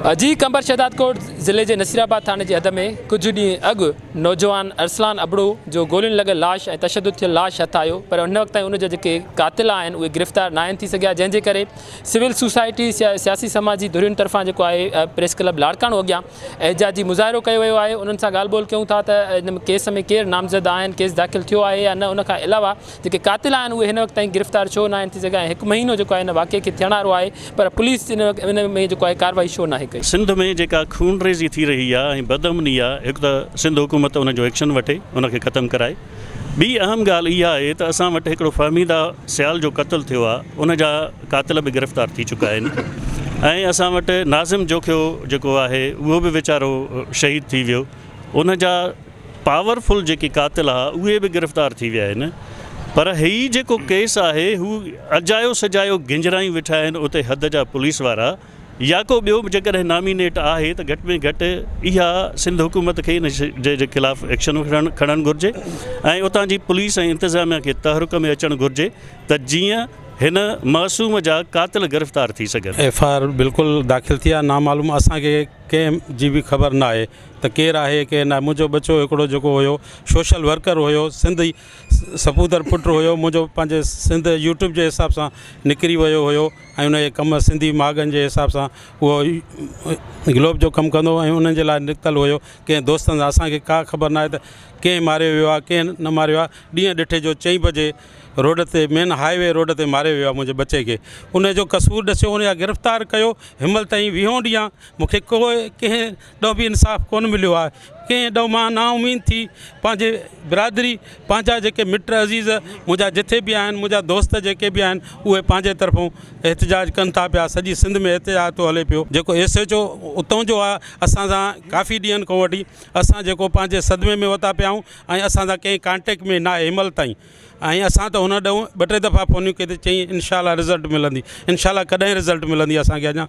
अजी कंबर शहदादकोट ज़िले के नसीराबाद थाने की हद में कुछ ॾींहं अॻु नौजवान अरसलान अबड़ू जो गोलियुनि लॻल लाश ऐं तशद्दुद थियल लाश हथ आयो, पर उन वक़्त ताईं उनजा जेके क़ातिल आहिनि उहे गिरफ़्तार न आहिनि थी सघिया, जंहिंजे करे सिविल सोसाइटी सियासी समाजी धुरियुनि तरफ़ां जेको आहे प्रेस क्लब लाड़काणो अॻियां एहजाजी मुज़ाहिरो कयो वियो आहे। उन्हनि सां ॻाल्हि ॿोल कयूं था त इन केस में केरु नामज़द आहिनि, केस दाख़िल थियो आहे या न, उन खां अलावा जेके क़ातिल आहिनि उहे हिन वक़्त ताईं गिरफ़्तार छो न आहिनि थी सघिया, हिकु महीनो जेको आहे हिन वाक़े खे थियण वारो आहे, पर पुलिस इन में जेको आहे कार्रवाई छो नाहे कई। सिंध में जेका खून रेज़ी थी रही आहे ऐं बदअमनी आहे, हिकु त सिंध हुकूमत उनजो एक्शन वठे, उनखे ख़तमु कराए। ॿी अहम ॻाल्हि इहा आहे त असां वटि हिकिड़ो फ़हमीदा सियाल जो क़त्ल थियो आहे, उनजा क़ातिल बि गिरफ़्तार थी चुका आहिनि ऐं असां वटि नाज़िम जोखियो जेको आहे उहो बि वीचारो शहीद थी वियो। उनजा पावरफुल जेके क़ातिल आहे उहे बि गिरफ़्तार थी विया आहिनि। पर हीउ जेको केस आहे हू अजायो सजायो गिंजरायूं वेठा आहिनि उते हद जा पुलिस वारा या को ॿियो बि जेकॾहिं नामिनेट आहे त घटि में घटि इहा सिंध हुकूमत खे इन जे ख़िलाफ़ु एक्शन खणणु घुरिजे ऐं उतां जी पुलिस ऐं इंतिज़ामिया खे तहरुक में अचणु घुरिजे त जीअं हिन मासूम जा क़ातिल गिरफ़्तार थी सघनि। एफआईआर बिल्कुलु दाख़िल थी आहे, नामालूम असांखे कंहिं जी बि ख़बर न आहे त केरु आहे केरु न। मुंहिंजो बच्चो हिकिड़ो जेको हुयो सोशल वर्कर हुयो, सिंधी सपूतर पुटु हुयो, मुंहिंजो पंहिंजे सिंध यूट्यूब जे हिसाब सां निकिरी वियो हुयो ऐं उनजे कमु सिंधी मागनि जे हिसाब सां उहो ग्लोब जो कमु कंदो ऐं उन्हनि जे लाइ निकितल हुयो। कंहिं दोस्तनि सां असांखे का ख़बर न आहे त कंहिं मारियो वियो आहे कंहिं न मारियो आहे। ॾींहं ॾिठे जो 4 बजे रोड ते मेन हाईवे रोड ते मारियो वियो आहे मुंहिंजे बचे खे। उनजो कसूर ॾसियो, उनजा गिरफ़्तार कयो। हिमल ताईं 20 ॾींहं मूंखे कंहिं ॾों बि इंसाफ़ कोन मिलियो आहे। कंहिं ॾों मां नाउमीद थी पंहिंजे बिरादरी पंहिंजा जेके मिट अज़ीज़ मुंहिंजा जिथे बि आहिनि, मुंहिंजा दोस्त जेके बि आहिनि उहे पंहिंजे तरफ़ों एहतिजाज कनि था पिया। सॼी सिंध में एहतिजाज थो हले पियो। जेको SHO उतां जो आहे असां सां काफ़ी ॾींहंनि खां वठी असां जेको पंहिंजे सदमे में वता पिया आहियूं ऐं असां सां कंहिं कॉन्टेक्ट में न आहे हिमल ताईं। ऐं असां त हुन ॾऊं 2-3 दफ़ा फ़ोनियूं कई त चई इनशाला रिज़ल्ट मिलंदी। इनशाला कॾहिं रिज़ल्ट मिलंदी असांखे अञा।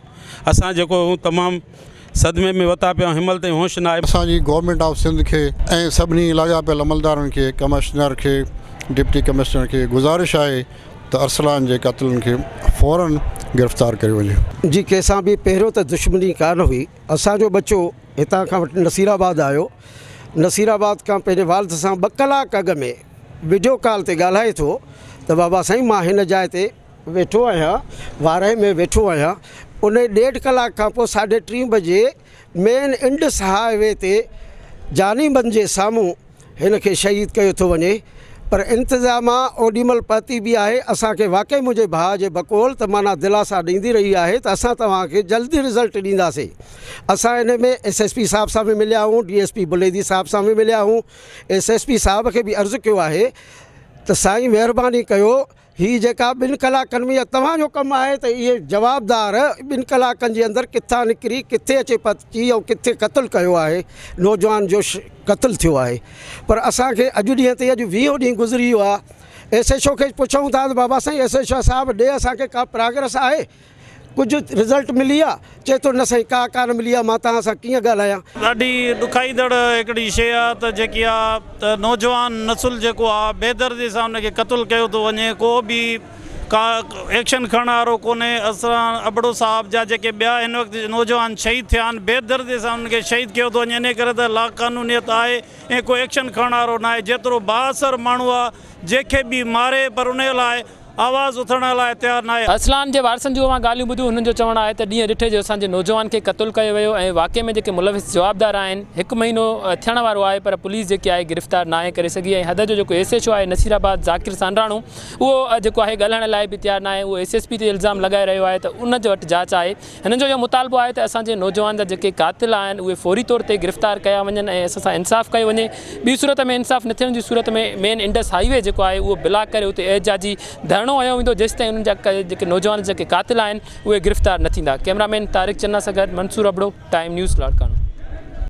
असां जेको तमामु सदमे में वता पिया हिमल ताईं होश न आहे। असांजी गवर्नमेंट ऑफ सिंध खे ऐं सभिनी लाॻापियल अमलदारनि खे, कमिश्नर खे, डिप्टी कमिश्नर खे गुज़ारिश आहे त अरसलान जे क़ातिलनि खे फ़ौरन गिरफ़्तार कयो वञे। जी कंहिंसां बि पहिरियों त दुश्मनी कान हुई। असांजो बच्चो हितां खां वठी नसीराबाद आयो। नसीराबाद खां पंहिंजे वालिद सां 2 कलाक अॻु में वीडियो कॉल ते ॻाल्हाए थो त बाबा साईं मां हिन जाइ ते वेठो आहियां, वाराए में वेठो आहियां। उन 1.5 कलाक खां पोइ 3:30 बजे मेन इंडस हाईवे ते जानीबंद जे साम्हूं हिन खे शहीद कयो थो वञे। पर इंतिज़ाम ओॾीमहिल पती बि आहे। असांखे वाक़ई मुंहिंजे भाउ जे बकौल त माना दिलासा ॾींदी रही आहे त असां तव्हांखे जल्दी रिज़ल्ट ॾींदासीं। असां हिन में SSP साहिब सां बि मिलिया आहियूं, DSP बुलेदी साहिब सां बि मिलिया आहियूं। SSP साहिब खे बि अर्ज़ु कयो आहे त साईं महिरबानी कयो, हीअ जेका 2 कलाकनि में तव्हांजो कमु आहे त इहे जवाबदार 2 कलाकनि जे अंदरि किथां निकिरी किथे अचे पहुची ऐं किथे क़त्ल कयो आहे, नौजवान जो क़त्ल थियो आहे। पर असांखे अॼु ॾींहं ते 20 ॾींहं गुज़री वियो आहे। SHO खे पुछूं था त बाबा साईं SHO साहिबु ॾे असांखे का प्रोग्रेस आहे, कुझु रिज़ल्ट मिली आहे? चए थो न साईं का कान मिली आहे, मां तव्हां सां कीअं ॻाल्हायां। ॾाढी ॾुखाईंदड़ हिकिड़ी शइ आहे त जेकी आहे त नौजवान नसुल जेको आहे बेदर्दी सां उनखे क़त्ल कयो थो वञे, को बि का एक्शन खणण वारो कोन्हे। अरसलान अबड़ो साहिब जा जेके ॿिया हिन वक़्तु नौजवान शहीद थिया आहिनि, बेदर्दी सां उनखे शहीद कयो थो वञे। इन करे त लाक़ानूनियत आहे ऐं को एक्शन खणण वारो न आहे। जेतिरो बाअसर माण्हू आहे जंहिंखे बि मारे पर उन लाइ आवाज़ उथण लाइ तयारु न आहे। अरसलान जे वारसनि जूं मां ॻाल्हियूं ॿुधियूं, हुननि जो चवणु आहे त ॾींहं ॾिठे जो असांजे नौजवान खे क़त्ल कयो वियो ऐं वाक़े में जेके मुलविस जवाबदार आहिनि 1 महीनो थियण वारो आहे, पर पुलिस जेकी आहे गिरफ़्तार नाहे करे सघी। ऐं हद जो जेको SHO आहे नसीराबाद ज़ाकिर सांडराणू, उहो जेको आहे ॻाल्हाइण लाइ बि तयारु न आहे। उहो SSP ते इल्ज़ाम लॻाए रहियो आहे त उन जे वटि जांच आहे। हिननि जो इहो मुतालबो आहे त असांजे नौजवान जा जेके क़ातिल आहिनि उहे फौरी तौर ते गिरफ़्तार कया वञनि ऐं असां सां इंसाफ़ कयो वञे। ॿी सूरत में इंसाफ़ न थियण जी सूरत में मेन इंडस हाईवे जेको आहे उहो ब्लॉक करे उते एहजाजी धरणो हयो वेंदो जेसिताईं उन्हनि जा जेके नौजवान जेके क़ातिल आहिनि उहे गिरफ़्तार न थींदा। कैमरामैन तारिक चन्ना सां गॾु मंसूर अबड़ो, टाइम न्यूज़ लाड़काणो।